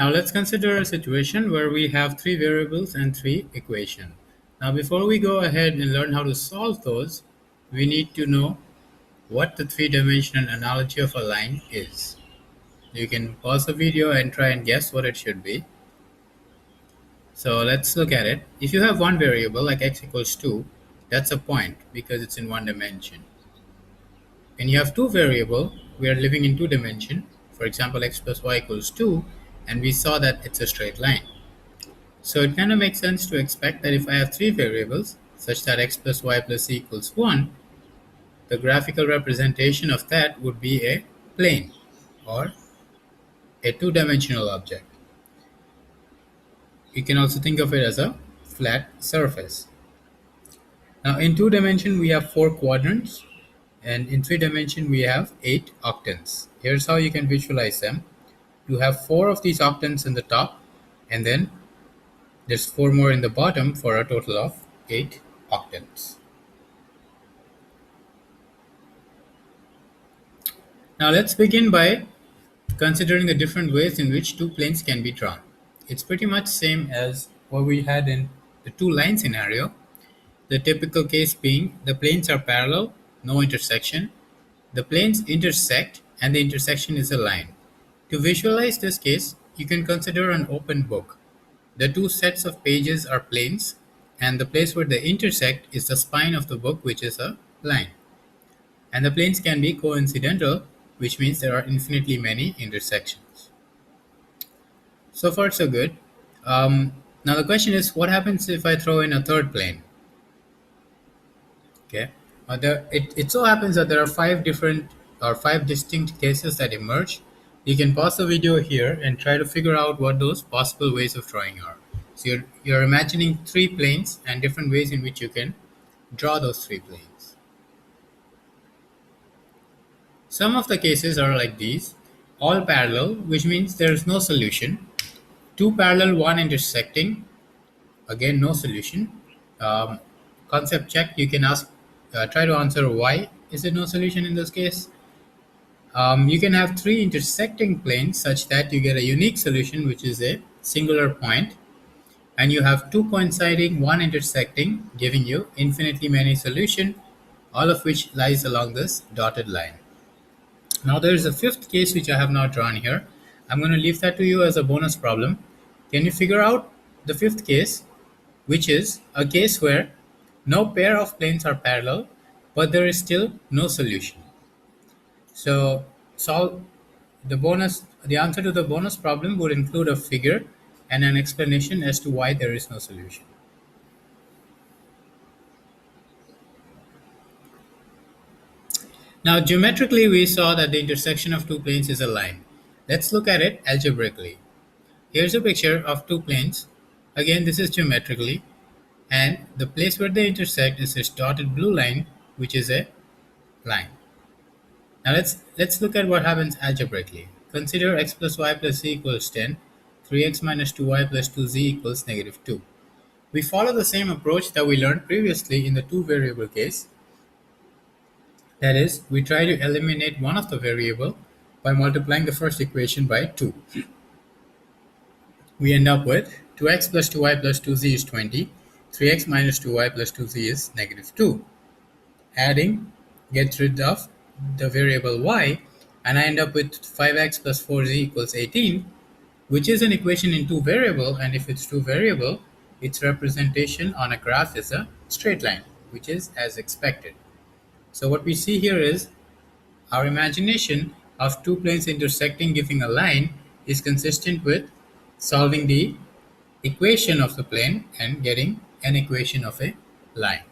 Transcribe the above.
Now let's consider a situation where we have three variables and three equations. Now before we go ahead and learn how to solve those, we need to know what the three-dimensional analogy of a line is. You can pause the video and try and guess what it should be. So let's look at it. If you have one variable like x equals 2, that's a point because it's in one dimension. When you have two variables, we are living in two dimension. For example, x plus y equals 2, and we saw that it's a straight line. So it kind of makes sense to expect that if I have three variables, such that x plus y plus z equals 1, the graphical representation of that would be a plane or a two-dimensional object. You can also think of it as a flat surface. Now in two dimension we have four quadrants, and in three dimension we have 8 octants. Here's how you can visualize them. You have 4 of these octants in the top, and then there's 4 more in the bottom for a total of 8 octants. Now let's begin by considering the different ways in which two planes can be drawn. It's pretty much same as what we had in the two line scenario. The typical case being the planes are parallel, no intersection. The planes intersect and the intersection is a line. To visualize this case, you can consider an open book. The two sets of pages are planes, and the place where they intersect is the spine of the book, which is a line. And the planes can be coincidental, which means there are infinitely many intersections. So far so good. Now the question is, what happens if I throw in a third plane? Okay. It so happens that there are 5 distinct cases that emerge. You can pause the video here and try to figure out what those possible ways of drawing are. So you're imagining 3 planes and different ways in which you can draw those 3 planes. Some of the cases are like these: all parallel, which means there is no solution; 2 parallel, 1 intersecting, again no solution. Concept check. You can try to answer why is there no solution in this case. You can have 3 intersecting planes such that you get a unique solution, which is a singular point, and you have 2 coinciding, 1 intersecting, giving you infinitely many solutions, all of which lies along this dotted line. Now there is a 5th case which I have not drawn here. I'm going to leave that to you as a bonus problem. Can you figure out the 5th case, which is a case where no pair of planes are parallel, but there is still no solution? So the answer to the bonus problem would include a figure and an explanation as to why there is no solution. Now geometrically we saw that the intersection of 2 planes is a line. Let's look at it algebraically. Here's a picture of 2 planes. Again, this is geometrically, and the place where they intersect is this dotted blue line, which is a line. Now let's look at what happens algebraically. Consider x plus y plus z equals 10, 3x minus 2y plus 2z equals negative 2. We follow the same approach that we learned previously in the 2 variable case. That is, we try to eliminate one of the variable by multiplying the first equation by 2. We end up with 2x plus 2y plus 2z is 20, 3x minus 2y plus 2z is negative 2. Adding gets rid of the variable y, and I end up with 5x plus 4z equals 18, which is an equation in 2 variable, and if it's 2 variable, its representation on a graph is a straight line, which is as expected. So what we see here is our imagination of 2 planes intersecting giving a line is consistent with solving the equation of the plane and getting an equation of a line.